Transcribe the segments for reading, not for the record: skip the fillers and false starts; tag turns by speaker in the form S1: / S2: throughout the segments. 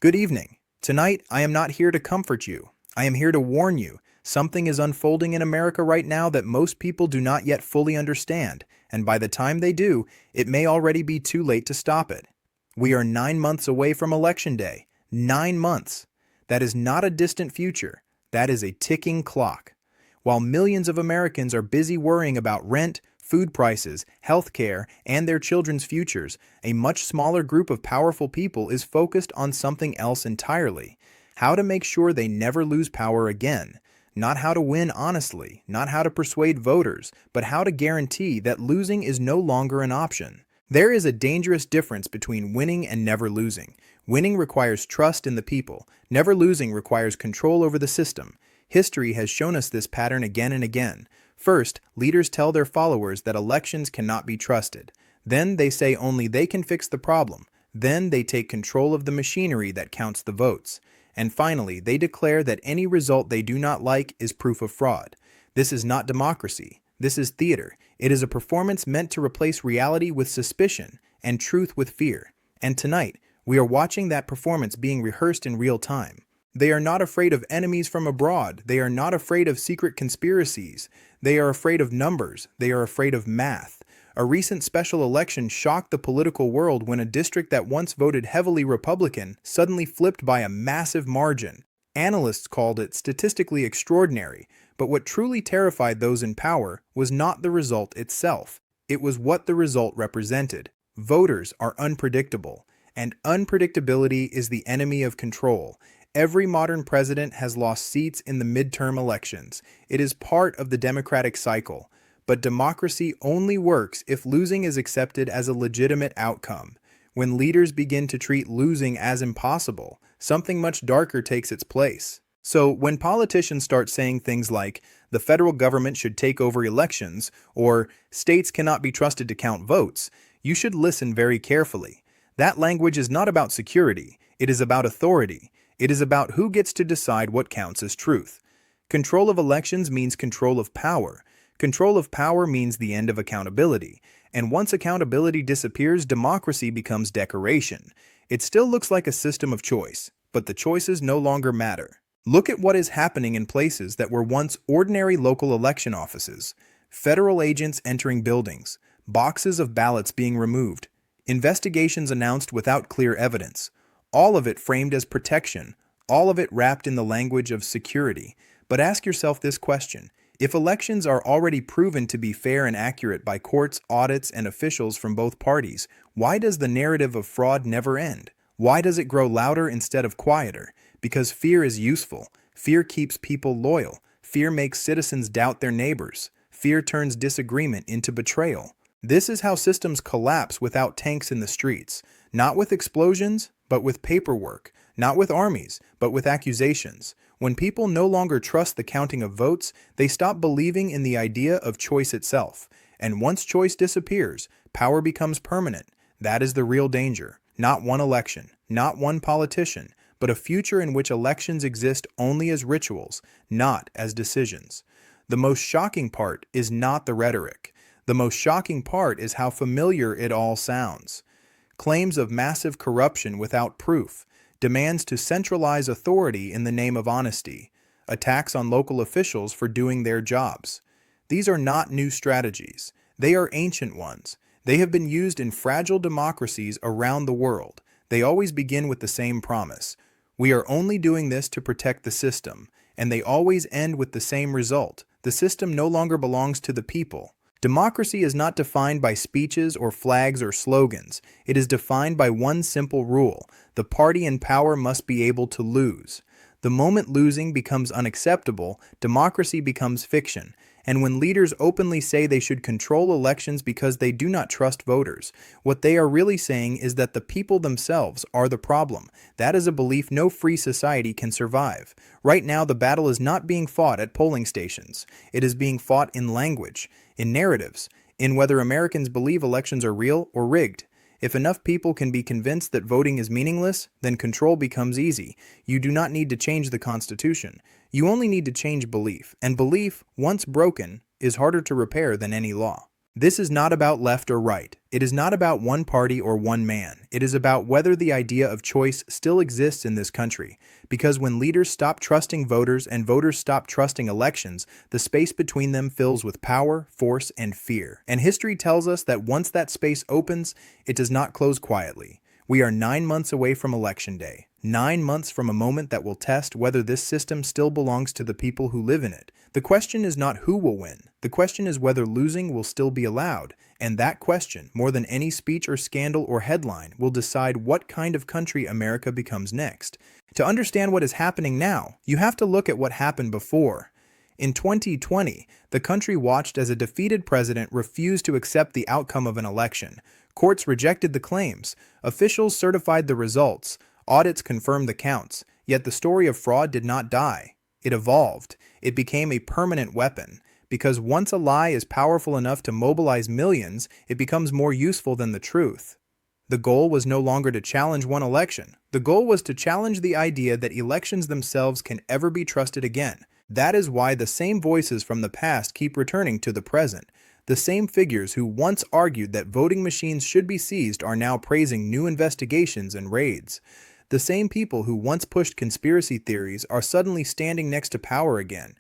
S1: Good evening. Tonight, I am not here to comfort you. I am here to warn you. Something is unfolding in America right now that most people do not yet fully understand, and by the time they do, it may already be too late to stop it. We are 9 months away from Election Day. 9 months. That is not a distant future. That is a ticking clock. While millions of Americans are busy worrying about rent, food prices, health care, and their children's futures, a much smaller group of powerful people is focused on something else entirely: how to make sure they never lose power again. Not how to win honestly, not how to persuade voters, but how to guarantee that losing is no longer an option. There is a dangerous difference between winning and never losing. Winning requires trust in the people. Never losing requires control over the system. History has shown us this pattern again and again. First, leaders tell their followers that elections cannot be trusted. Then they say only they can fix the problem. Then they take control of the machinery that counts the votes. And finally, they declare that any result they do not like is proof of fraud. This is not democracy. This is theater. It is a performance meant to replace reality with suspicion and truth with fear. And tonight, we are watching that performance being rehearsed in real time. They are not afraid of enemies from abroad. They are not afraid of secret conspiracies. They are afraid of numbers. They are afraid of math. A recent special election shocked the political world when a district that once voted heavily Republican suddenly flipped by a massive margin. Analysts called it statistically extraordinary, but what truly terrified those in power was not the result itself. It was what the result represented. Voters are unpredictable, and unpredictability is the enemy of control. Every modern president has lost seats in the midterm elections. It is part of the democratic cycle. But democracy only works if losing is accepted as a legitimate outcome. When leaders begin to treat losing as impossible, something much darker takes its place. So when politicians start saying things like, the federal government should take over elections, or states cannot be trusted to count votes, you should listen very carefully. That language is not about security. It is about authority. It is about who gets to decide what counts as truth. Control of elections means control of power. Control of power means the end of accountability. And once accountability disappears, democracy becomes decoration. It still looks like a system of choice, but the choices no longer matter. Look at what is happening in places that were once ordinary local election offices. Federal agents entering buildings, boxes of ballots being removed, investigations announced without clear evidence. All of it framed as protection, all of it wrapped in the language of security. But ask yourself this question: if elections are already proven to be fair and accurate by courts, audits, and officials from both parties, why does the narrative of fraud never end? Why does it grow louder instead of quieter? Because fear is useful. Fear keeps people loyal. Fear makes citizens doubt their neighbors. Fear turns disagreement into betrayal. This is how systems collapse without tanks in the streets. Not with explosions, but with paperwork. Not with armies, but with accusations. When people no longer trust the counting of votes, they stop believing in the idea of choice itself. And once choice disappears, power becomes permanent. That is the real danger. Not one election, not one politician, but a future in which elections exist only as rituals, not as decisions. The most shocking part is not the rhetoric. The most shocking part is how familiar it all sounds. Claims of massive corruption without proof, demands to centralize authority in the name of honesty, attacks on local officials for doing their jobs. These are not new strategies. They are ancient ones. They have been used in fragile democracies around the world. They always begin with the same promise: we are only doing this to protect the system. And they always end with the same result: the system no longer belongs to the people. Democracy is not defined by speeches or flags or slogans. It is defined by one simple rule: the party in power must be able to lose. The moment losing becomes unacceptable, democracy becomes fiction. And when leaders openly say they should control elections because they do not trust voters, what they are really saying is that the people themselves are the problem. That is a belief no free society can survive. Right now, the battle is not being fought at polling stations. It is being fought in language, in narratives, in whether Americans believe elections are real or rigged. If enough people can be convinced that voting is meaningless, then control becomes easy. You do not need to change the Constitution. You only need to change belief, and belief, once broken, is harder to repair than any law. This is not about left or right. It is not about one party or one man. It is about whether the idea of choice still exists in this country. Because when leaders stop trusting voters and voters stop trusting elections, the space between them fills with power, force, and fear. And history tells us that once that space opens, it does not close quietly. We are 9 months away from Election Day. 9 months from a moment that will test whether this system still belongs to the people who live in it. The question is not who will win. The question is whether losing will still be allowed. And that question, more than any speech or scandal or headline, will decide what kind of country America becomes next. To understand what is happening now, you have to look at what happened before. In 2020, the country watched as a defeated president refused to accept the outcome of an election. Courts rejected the claims. Officials certified the results. Audits confirmed the counts. Yet the story of fraud did not die. It evolved. It became a permanent weapon. Because once a lie is powerful enough to mobilize millions, it becomes more useful than the truth. The goal was no longer to challenge one election. The goal was to challenge the idea that elections themselves can ever be trusted again. That is why the same voices from the past keep returning to the present. The same figures who once argued that voting machines should be seized are now praising new investigations and raids. The same people who once pushed conspiracy theories are suddenly standing next to power again.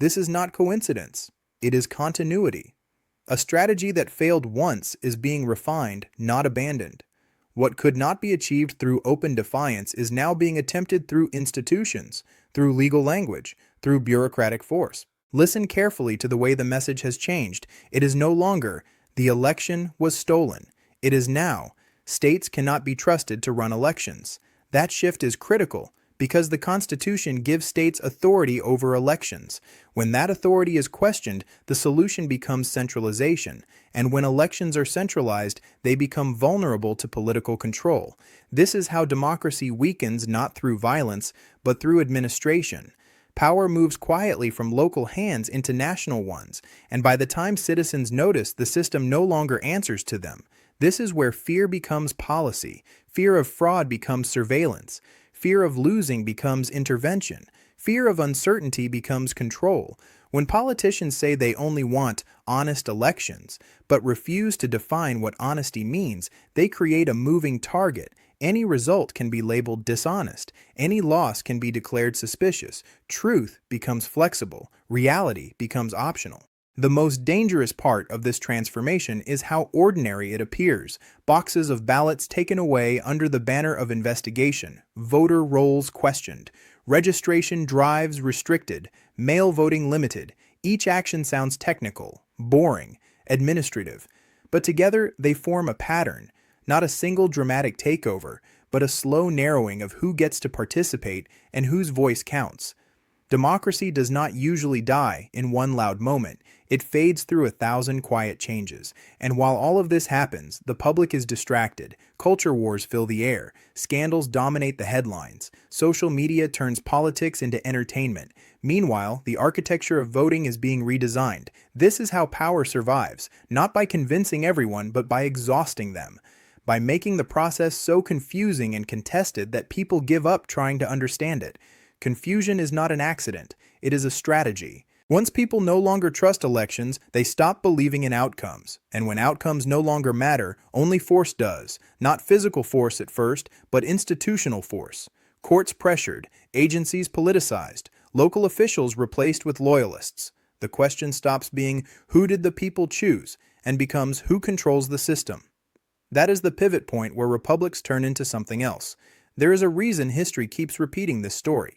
S1: This is not coincidence. It is continuity. A strategy that failed once is being refined, not abandoned. What could not be achieved through open defiance is now being attempted through institutions, through legal language, through bureaucratic force. Listen carefully to the way the message has changed. It is no longer, the election was stolen. It is now, states cannot be trusted to run elections. That shift is critical because the Constitution gives states authority over elections. When that authority is questioned, the solution becomes centralization. And when elections are centralized, they become vulnerable to political control. This is how democracy weakens not through violence, but through administration. Power moves quietly from local hands into national ones, and by the time citizens notice, the system no longer answers to them. This is where fear becomes policy, fear of fraud becomes surveillance, fear of losing becomes intervention, fear of uncertainty becomes control. When politicians say they only want honest elections, but refuse to define what honesty means, they create a moving target. Any result can be labeled dishonest. Any loss can be declared suspicious. Truth becomes flexible. Reality becomes optional. The most dangerous part of this transformation is how ordinary it appears. Boxes of ballots taken away under the banner of investigation, voter rolls questioned, registration drives restricted, mail voting limited. Each action sounds technical, boring, administrative, but together they form a pattern. Not a single dramatic takeover, but a slow narrowing of who gets to participate and whose voice counts. Democracy does not usually die in one loud moment. It fades through 1,000 quiet changes. And while all of this happens, the public is distracted. Culture wars fill the air. Scandals dominate the headlines. Social media turns politics into entertainment. Meanwhile, the architecture of voting is being redesigned. This is how power survives, not by convincing everyone, but by exhausting them. By making the process so confusing and contested that people give up trying to understand it. Confusion is not an accident, it is a strategy. Once people no longer trust elections, they stop believing in outcomes. And when outcomes no longer matter, only force does. Not physical force at first, but institutional force. Courts pressured, agencies politicized, local officials replaced with loyalists. The question stops being, who did the people choose, and becomes, who controls the system? That is the pivot point where republics turn into something else. There is a reason history keeps repeating this story.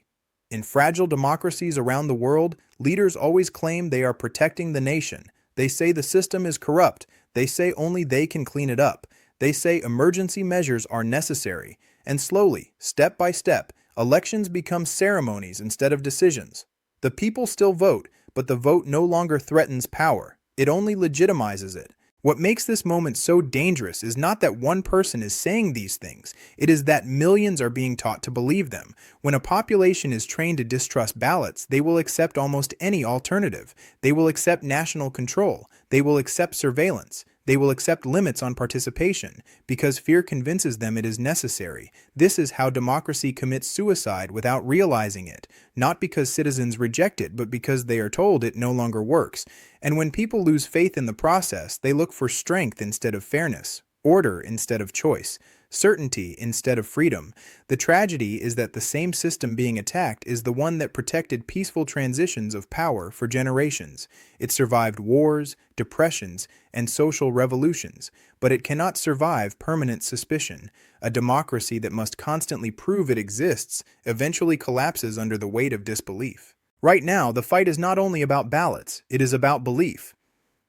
S1: In fragile democracies around the world, leaders always claim they are protecting the nation. They say the system is corrupt. They say only they can clean it up. They say emergency measures are necessary. And slowly, step by step, elections become ceremonies instead of decisions. The people still vote, but the vote no longer threatens power. It only legitimizes it. What makes this moment so dangerous is not that one person is saying these things, it is that millions are being taught to believe them. When a population is trained to distrust ballots, they will accept almost any alternative. They will accept national control. They will accept surveillance. They will accept limits on participation because fear convinces them it is necessary. This is how democracy commits suicide without realizing it, not because citizens reject it, but because they are told it no longer works. And when people lose faith in the process, they look for strength instead of fairness, order instead of choice, certainty instead of freedom. The tragedy is that the same system being attacked is the one that protected peaceful transitions of power for generations. It survived wars, depressions, and social revolutions, but it cannot survive permanent suspicion. A democracy that must constantly prove it exists eventually collapses under the weight of disbelief. Right now, the fight is not only about ballots, it is about belief.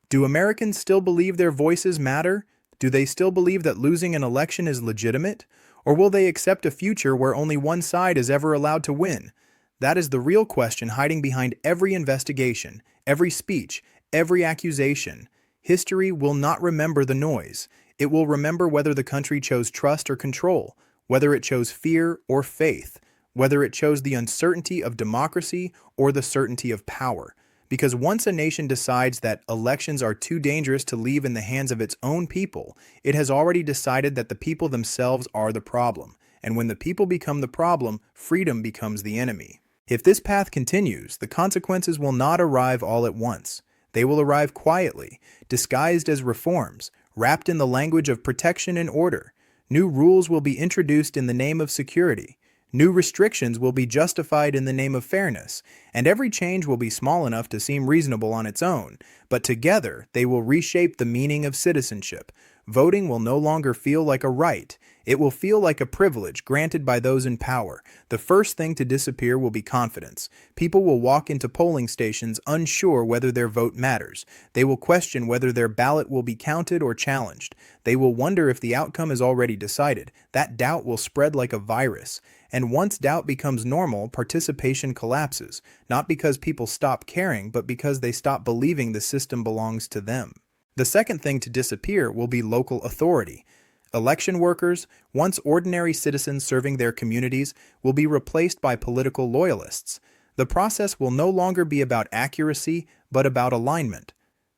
S1: Do Americans still believe their voices matter? Do they still believe that losing an election is legitimate? Or will they accept a future where only one side is ever allowed to win? That is the real question hiding behind every investigation, every speech, every accusation. History will not remember the noise. It will remember whether the country chose trust or control, whether it chose fear or faith, whether it chose the uncertainty of democracy or the certainty of power. Because once a nation decides that elections are too dangerous to leave in the hands of its own people, it has already decided that the people themselves are the problem. And when the people become the problem, freedom becomes the enemy. If this path continues, the consequences will not arrive all at once. They will arrive quietly, disguised as reforms, wrapped in the language of protection and order. New rules will be introduced in the name of security. New restrictions will be justified in the name of fairness, and every change will be small enough to seem reasonable on its own, but together they will reshape the meaning of citizenship. Voting will no longer feel like a right. It will feel like a privilege granted by those in power. The first thing to disappear will be confidence. People will walk into polling stations unsure whether their vote matters. They will question whether their ballot will be counted or challenged. They will wonder if the outcome is already decided. That doubt will spread like a virus. And once doubt becomes normal, participation collapses, not because people stop caring, but because they stop believing the system belongs to them. The second thing to disappear will be local authority. Election workers, once ordinary citizens serving their communities, will be replaced by political loyalists. The process will no longer be about accuracy, but about alignment.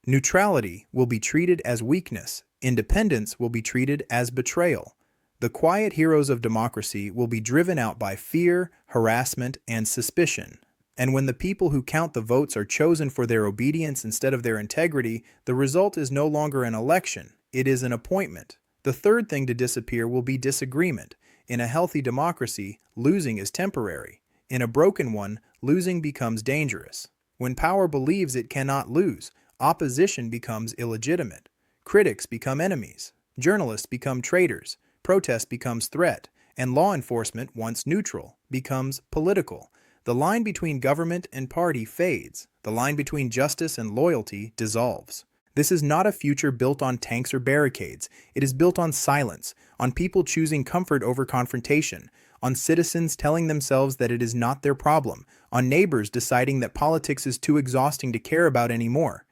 S1: Neutrality will be treated as weakness. Independence will be treated as betrayal. The quiet heroes of democracy will be driven out by fear, harassment, and suspicion. And when the people who count the votes are chosen for their obedience instead of their integrity, the result is no longer an election, it is an appointment. The third thing to disappear will be disagreement. In a healthy democracy, losing is temporary. In a broken one, losing becomes dangerous. When power believes it cannot lose, opposition becomes illegitimate. Critics become enemies. Journalists become traitors. Protest becomes threat. And law enforcement, once neutral, becomes political. The line between government and party fades. The line between justice and loyalty dissolves. This is not a future built on tanks or barricades. It is built on silence, on people choosing comfort over confrontation, on citizens telling themselves that it is not their problem, on neighbors deciding that politics is too exhausting to care about anymore.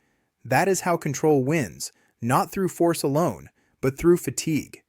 S1: That is how control wins, not through force alone, but through fatigue.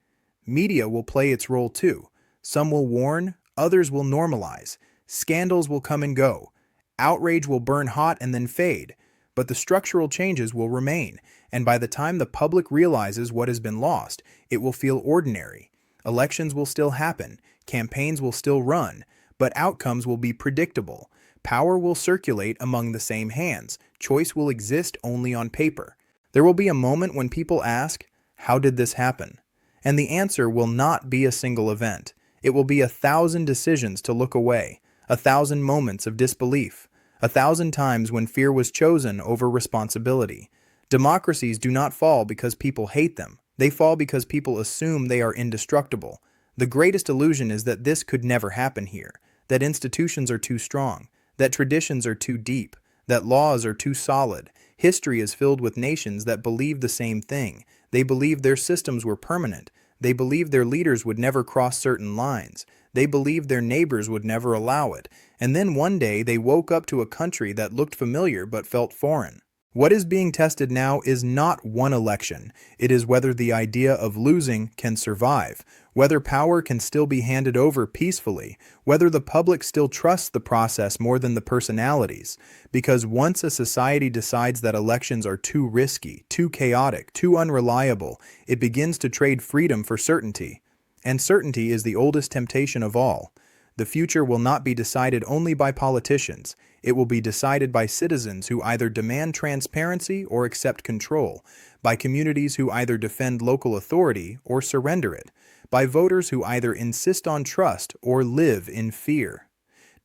S1: Media will play its role too. Some will warn, others will normalize. Scandals will come and go. Outrage will burn hot and then fade. But the structural changes will remain, and by the time the public realizes what has been lost, it will feel ordinary. Elections will still happen, campaigns will still run, but outcomes will be predictable. Power will circulate among the same hands. Choice will exist only on paper. There will be a moment when people ask, "How did this happen?" And the answer will not be a single event. It will be 1,000 decisions to look away, 1,000 moments of disbelief, 1,000 times when fear was chosen over responsibility. Democracies do not fall because people hate them. They fall because people assume they are indestructible. The greatest illusion is that this could never happen here, that institutions are too strong, that traditions are too deep, that laws are too solid. History is filled with nations that believe the same thing. They believed their systems were permanent. They believed their leaders would never cross certain lines. They believed their neighbors would never allow it. And then one day they woke up to a country that looked familiar but felt foreign. What is being tested now is not one election. It is whether the idea of losing can survive, whether power can still be handed over peacefully, whether the public still trusts the process more than the personalities. Because once a society decides that elections are too risky, too chaotic, too unreliable, it begins to trade freedom for certainty. And certainty is the oldest temptation of all. The future will not be decided only by politicians. It will be decided by citizens who either demand transparency or accept control, by communities who either defend local authority or surrender it, by voters who either insist on trust or live in fear.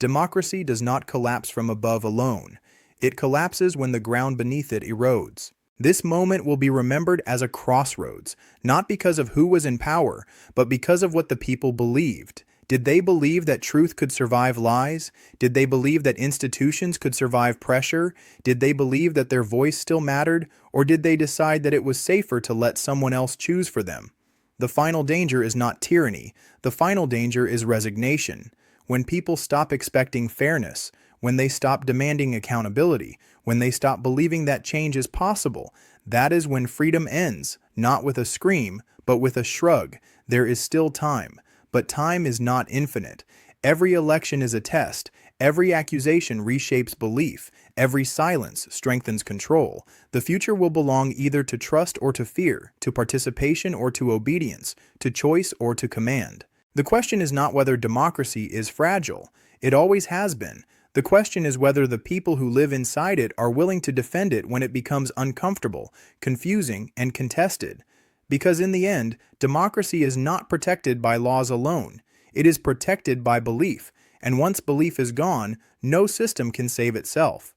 S1: Democracy does not collapse from above alone. It collapses when the ground beneath it erodes. This moment will be remembered as a crossroads, not because of who was in power, but because of what the people believed. Did they believe that truth could survive lies? Did they believe that institutions could survive pressure? Did they believe that their voice still mattered? Or did they decide that it was safer to let someone else choose for them? The final danger is not tyranny. The final danger is resignation. When people stop expecting fairness, when they stop demanding accountability, when they stop believing that change is possible, that is when freedom ends, not with a scream, but with a shrug. There is still time. But time is not infinite. Every election is a test. Every accusation reshapes belief. Every silence strengthens control. The future will belong either to trust or to fear, to participation or to obedience, to choice or to command. The question is not whether democracy is fragile. It always has been. The question is whether the people who live inside it are willing to defend it when it becomes uncomfortable, confusing, and contested. Because in the end, democracy is not protected by laws alone. It is protected by belief, and once belief is gone, no system can save itself.